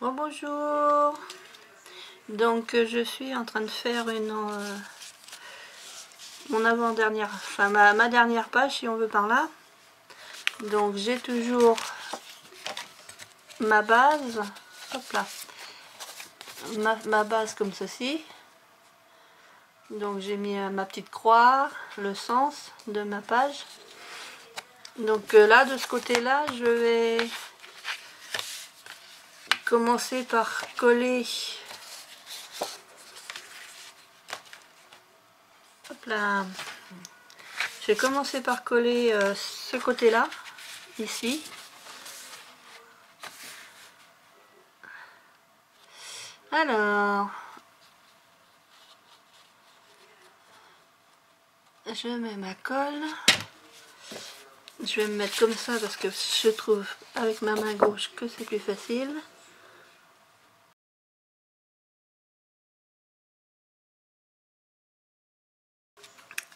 Oh, bonjour. Donc je suis en train de faire mon avant-dernière, enfin ma dernière page si on veut par là. Donc j'ai toujours ma base, hop là, ma base comme ceci. Donc j'ai mis ma petite croix, le sens de ma page. Donc là de ce côté là je vais commencer par coller, hop là, je vais commencer par coller ce côté là, ici. Alors, je mets ma colle. Je vais me mettre comme ça parce que je trouve avec ma main gauche que c'est plus facile.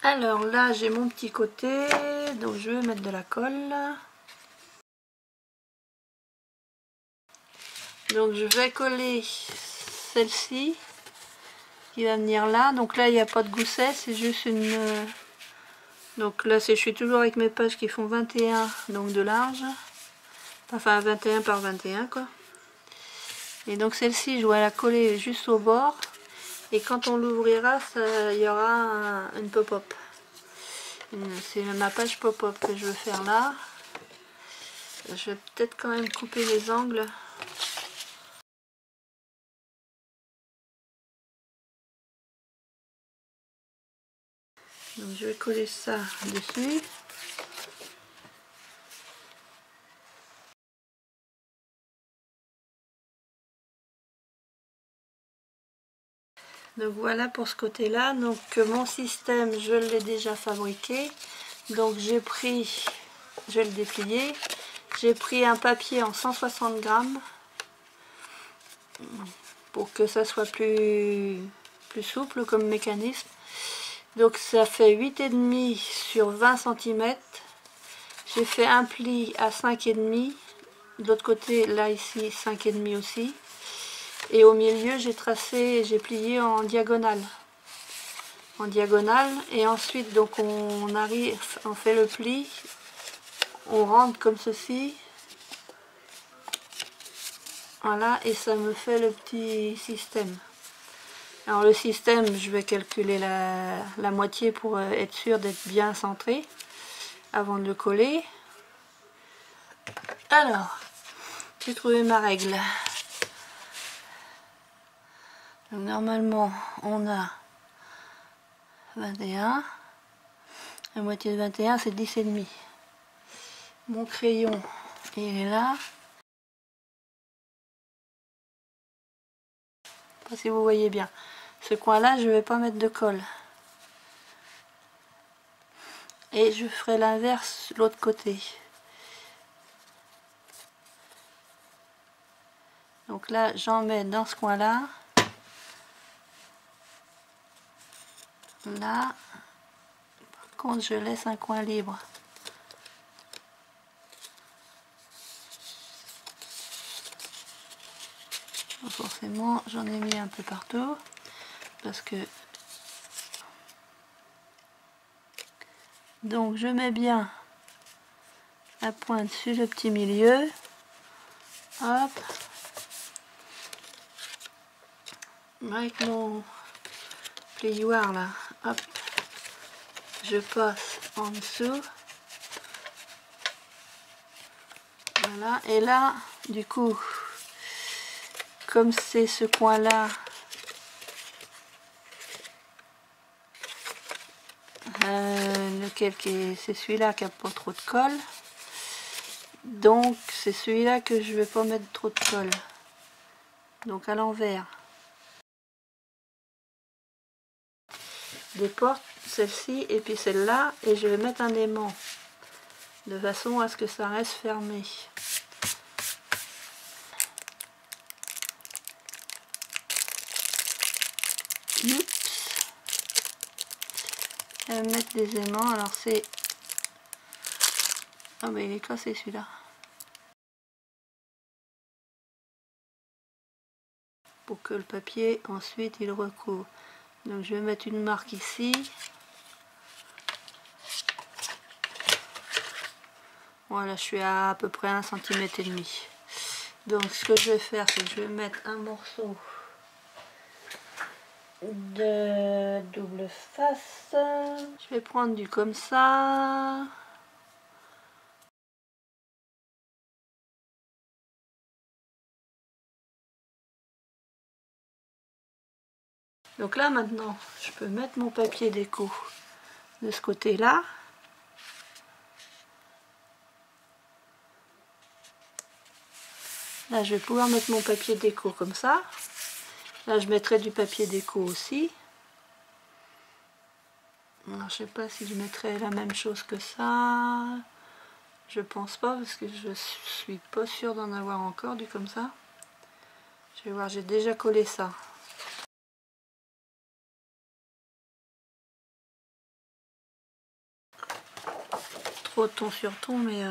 Alors là j'ai mon petit côté, donc je vais mettre de la colle. Donc je vais coller celle-ci qui va venir là. Donc là il n'y a pas de gousset, c'est juste une... Donc là je suis toujours avec mes pages qui font 21 donc de large. Enfin 21 par 21 quoi. Et donc celle-ci je dois la coller juste au bord. Et quand on l'ouvrira, il y aura une pop-up. C'est ma page pop-up que je veux faire là. Je vais peut-être quand même couper les angles. Donc je vais coller ça dessus. Donc voilà pour ce côté là. Donc mon système je l'ai déjà fabriqué. Donc j'ai pris, je vais le déplier. J'ai pris un papier en 160 grammes pour que ça soit plus souple comme mécanisme. Donc ça fait 8,5 sur 20 cm. J'ai fait un pli à 5,5. De l'autre côté, là ici, 5,5 aussi. Et au milieu, j'ai tracé, j'ai plié en diagonale. En diagonale. Et ensuite, donc on arrive, on fait le pli. On rentre comme ceci. Voilà, et ça me fait le petit système. Alors le système, je vais calculer la moitié pour être sûr d'être bien centré avant de le coller. Alors, j'ai trouvé ma règle. Donc, normalement, on a 21. La moitié de 21, c'est 10,5. Mon crayon, il est là. Je sais pas si vous voyez bien. Ce coin-là, je vais pas mettre de colle. Et je ferai l'inverse de l'autre côté. Donc là, j'en mets dans ce coin-là. Là. Par contre, je laisse un coin libre. Donc forcément, j'en ai mis un peu partout. Parce que... Donc, je mets bien la pointe sur le petit milieu. Hop. Avec mon plioir là, hop, je passe en dessous. Voilà, et là, du coup, comme c'est ce coin là, c'est celui-là qui a pas trop de colle. Donc c'est celui-là que je vais pas mettre trop de colle. Donc à l'envers. Des portes, celle-ci et puis celle-là, et je vais mettre un aimant de façon à ce que ça reste fermé. Oups. Je vais mettre des aimants, alors c'est... Ah mais il est cassé celui-là. pour que le papier ensuite il recouvre. Donc je vais mettre une marque ici. Voilà, je suis à peu près 1,5 cm. Donc ce que je vais faire, c'est que je vais mettre un morceau de double face. Je vais prendre du comme ça. Donc là maintenant, je peux mettre mon papier déco de ce côté-là. Là, je vais pouvoir mettre mon papier déco comme ça. Là, je mettrai du papier déco aussi. Alors, je sais pas si je mettrai la même chose que ça. Je pense pas parce que je suis pas sûre d'en avoir encore du comme ça. Je vais voir, j'ai déjà collé ça. Trop ton sur ton, mais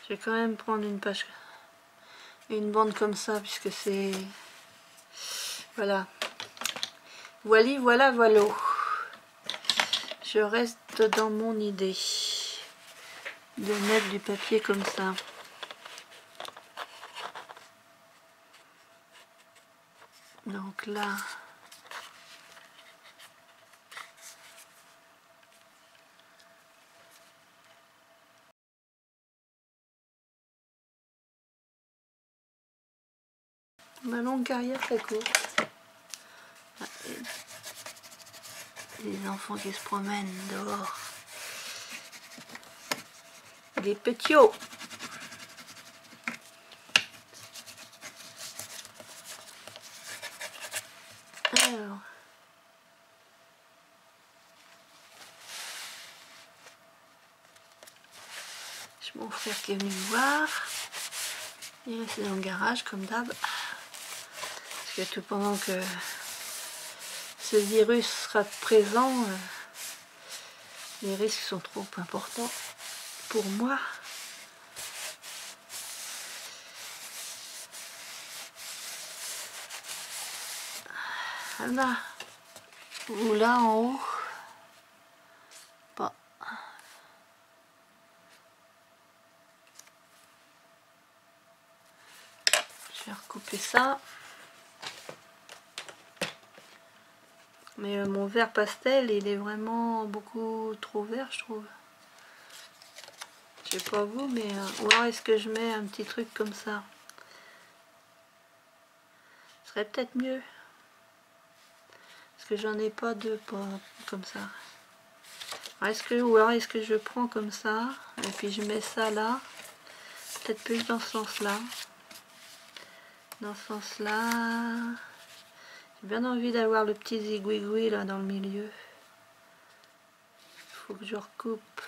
je vais quand même prendre une page, une bande comme ça puisque c'est... Voilà. Voilà, voilà, voilà. Je reste dans mon idée de mettre du papier comme ça. Donc là, ma longue carrière très courte. Ah, les enfants qui se promènent dehors. Des petits hauts. Alors, j'ai mon frère qui est venu me voir. Il est resté dans le garage comme d'hab. Parce que tout pendant que ce virus sera présent, les risques sont trop importants pour moi. Là, ou là en haut. Bon. Je vais recouper ça. Mais mon vert pastel, il est vraiment beaucoup trop vert, je trouve. Je sais pas vous, mais ou alors est-ce que je mets un petit truc comme ça? Ce serait peut-être mieux. Parce que j'en ai pas deux pas comme ça. Ou alors est-ce que je prends comme ça et puis je mets ça là, peut-être plus dans ce sens-là. Dans ce sens-là, j'ai bien envie d'avoir le petit zigouigoui là dans le milieu. Il faut que je recoupe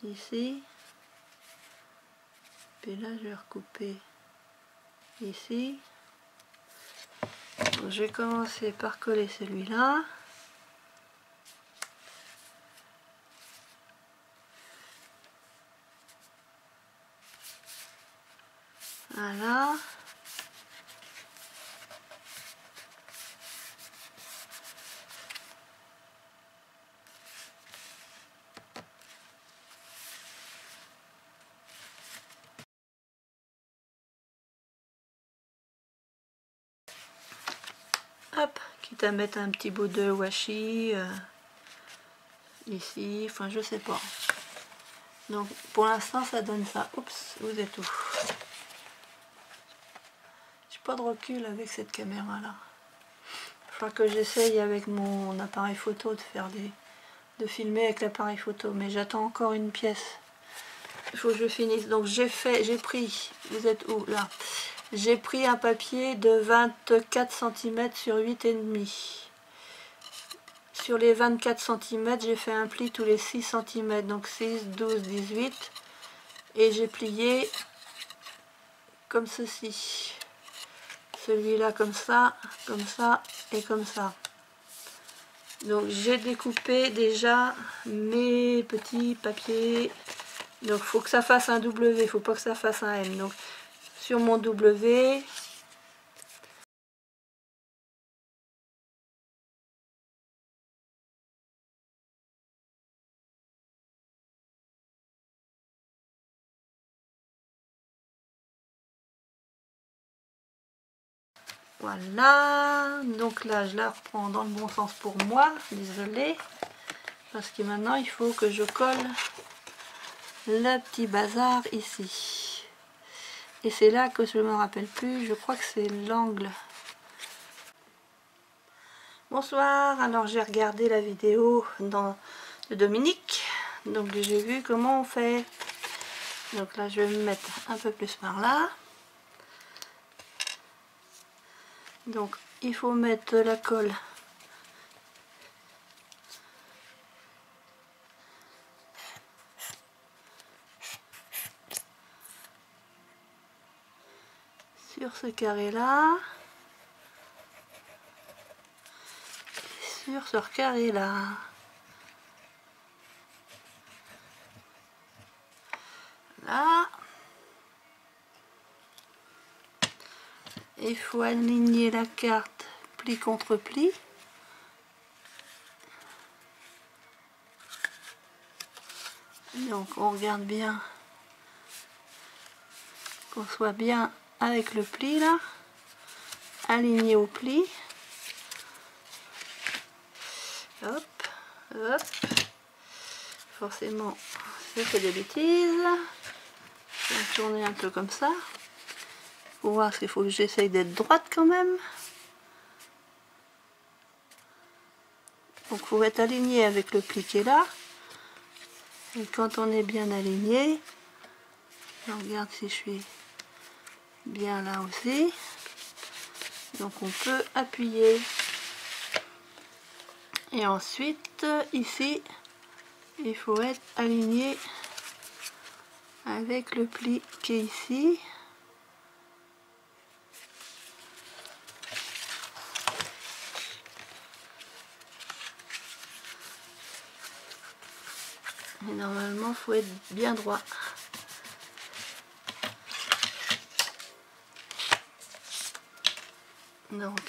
ici. Puis là, je vais recouper ici. Donc, je vais commencer par coller celui-là. Voilà. Hop, quitte à mettre un petit bout de washi ici, enfin je sais pas. Donc pour l'instant ça donne ça. Oups, vous êtes où? J'ai pas de recul avec cette caméra là. Il faudra que j'essaye avec mon appareil photo de faire de filmer avec l'appareil photo, mais j'attends encore une pièce. Il faut que je finisse. Donc j'ai pris, vous êtes où là? J'ai pris un papier de 24 cm sur 8,5. Sur les 24 cm, j'ai fait un pli tous les 6 cm, donc 6, 12, 18. Et j'ai plié comme ceci. Celui-là comme ça et comme ça. Donc j'ai découpé déjà mes petits papiers. Donc il faut que ça fasse un W, il ne faut pas que ça fasse un M. Donc sur mon W. Voilà, donc là je la reprends dans le bon sens pour moi, désolée, parce que maintenant il faut que je colle le petit bazar ici. Et c'est là que je me rappelle plus, je crois que c'est l'angle. Bonsoir, alors j'ai regardé la vidéo de Dominique, donc j'ai vu comment on fait. Donc là je vais me mettre un peu plus par là. Donc il faut mettre la colle sur ce carré là, sur ce carré là. Là, il faut aligner la carte pli contre pli. Donc on regarde bien qu'on soit bien avec le pli là, aligné au pli. Hop, hop. Forcément, je fais des bêtises. Je vais tourner un peu comme ça. Pour voir s'il faut que j'essaye d'être droite quand même. Donc il faut être aligné avec le pli qui est là. Et quand on est bien aligné, je regarde si je suis bien là aussi. Donc on peut appuyer. Et ensuite, ici, il faut être aligné avec le pli qui est ici. Et normalement, il faut être bien droit. Donc,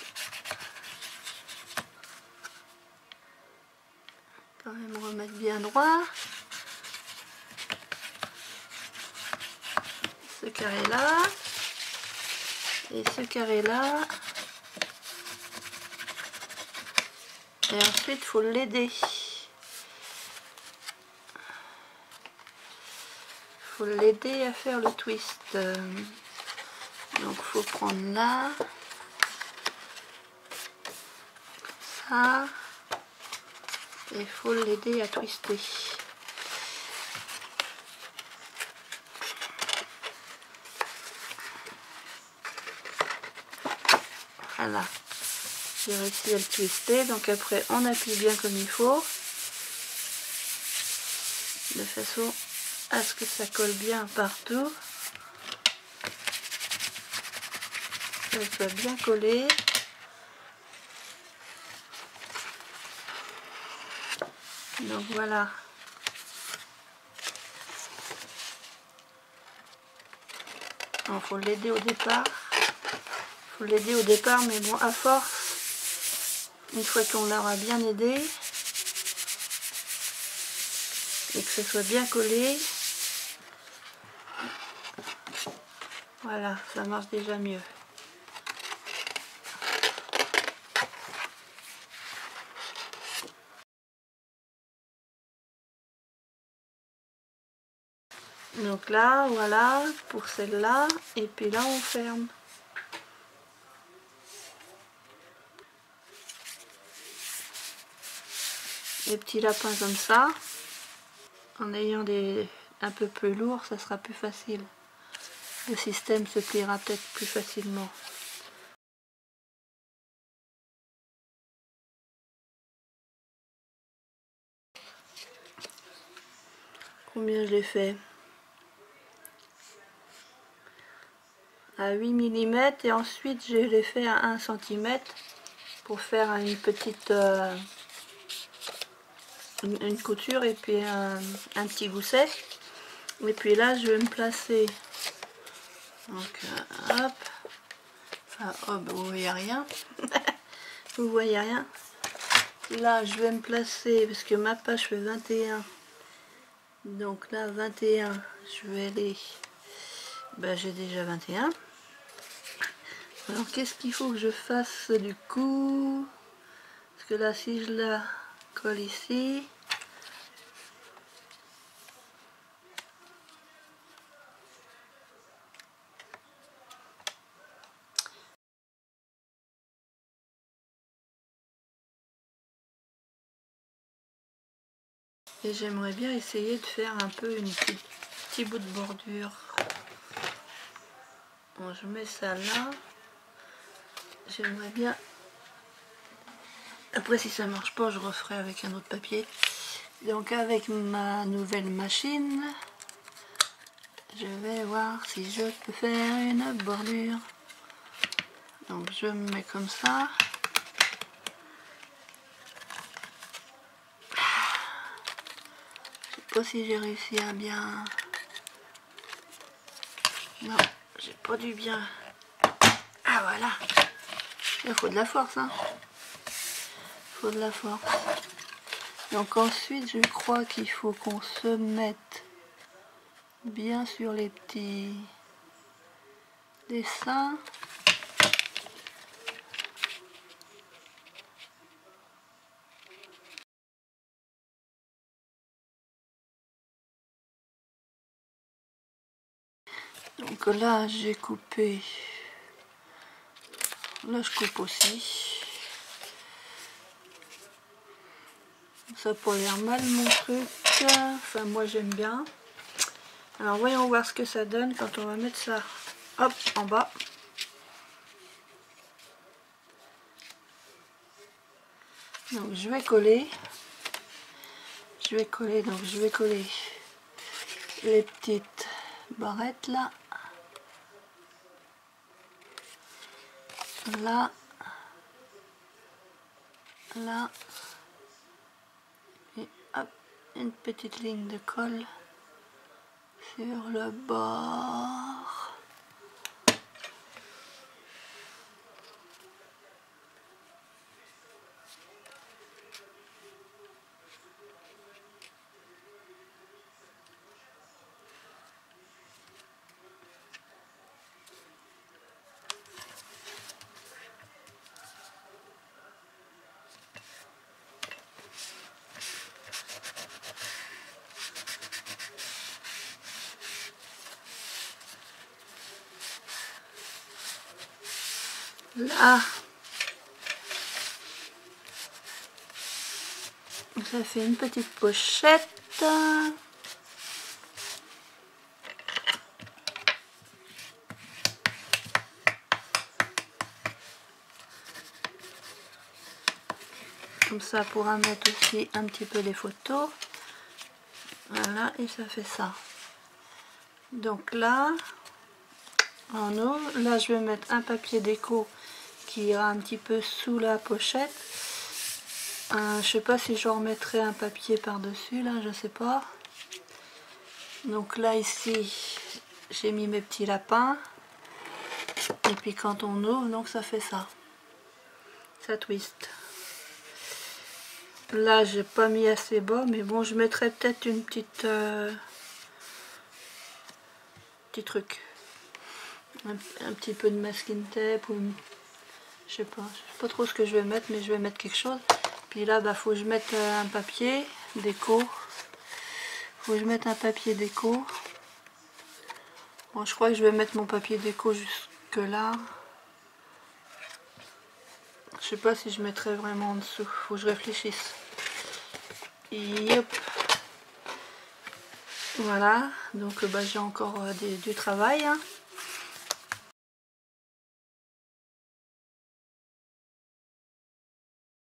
quand même remettre bien droit. Ce carré là. Et ce carré là. Et ensuite, il faut l'aider. Il faut l'aider à faire le twist. Donc, il faut prendre là. Ça. Et il faut l'aider à twister. Voilà. J'ai réussi à le twister. Donc après, on appuie bien comme il faut. De façon à ce que ça colle bien partout. Que ça soit bien collé. Donc voilà. Il faut l'aider au départ. Il faut l'aider au départ, mais bon, à force, une fois qu'on l'aura bien aidé, et que ça soit bien collé, voilà, ça marche déjà mieux. Donc là, voilà, pour celle-là, et puis là, on ferme. Des petits lapins comme ça, en ayant des un peu plus lourds, ça sera plus facile. Le système se pliera peut-être plus facilement. Combien je l'ai fait? À 8 mm et ensuite je l'ai fait à 1 cm pour faire une petite une couture et puis un petit gousset. Et puis là je vais me placer Donc hop, enfin hop, vous voyez rien. Vous voyez rien. Là je vais me placer parce que ma page fait 21. Donc là 21, je vais aller, ben, j'ai déjà 21. Alors qu'est-ce qu'il faut que je fasse du coup? Parce que là si je la colle ici, et j'aimerais bien essayer de faire un peu une petit bout de bordure. Bon, je mets ça là. J'aimerais bien. Après si ça marche pas, je referai avec un autre papier. Donc avec ma nouvelle machine, je vais voir si je peux faire une bordure. Donc je me mets comme ça. Je sais pas si j'ai réussi à bien. Non, j'ai pas dû bien. Ah voilà. Il faut de la force, hein. Il faut de la force. Donc ensuite, je crois qu'il faut qu'on se mette bien sur les petits dessins. Donc là, j'ai coupé. Là, je coupe aussi. Ça n'a pas l'air mal mon truc. Enfin, moi, j'aime bien. Alors, voyons voir ce que ça donne quand on va mettre ça, hop, en bas. Donc, je vais coller. Donc je vais coller les petites barrettes là. Là. Là. Et hop, une petite ligne de colle sur le bord. Là, ça fait une petite pochette. Comme ça, on pourra mettre aussi un petit peu les photos. Voilà, et ça fait ça. Donc là, en haut, là je vais mettre un papier déco qui ira un petit peu sous la pochette. Je sais pas si je remettrai un papier par dessus là, je sais pas. Donc là ici j'ai mis mes petits lapins, et puis quand on ouvre, donc ça fait ça, ça twist. Là j'ai pas mis assez bas, mais bon, je mettrai peut-être une petite petit truc, un petit peu de masking tape, ou je sais pas trop ce que je vais mettre, mais je vais mettre quelque chose. Puis là, bah, faut que je mette un papier déco. Faut que je mette un papier déco. Bon, je crois que je vais mettre mon papier déco jusque là. Je sais pas si je mettrai vraiment en dessous. Faut que je réfléchisse. Yep. Voilà. Donc bah, j'ai encore du travail. Hein.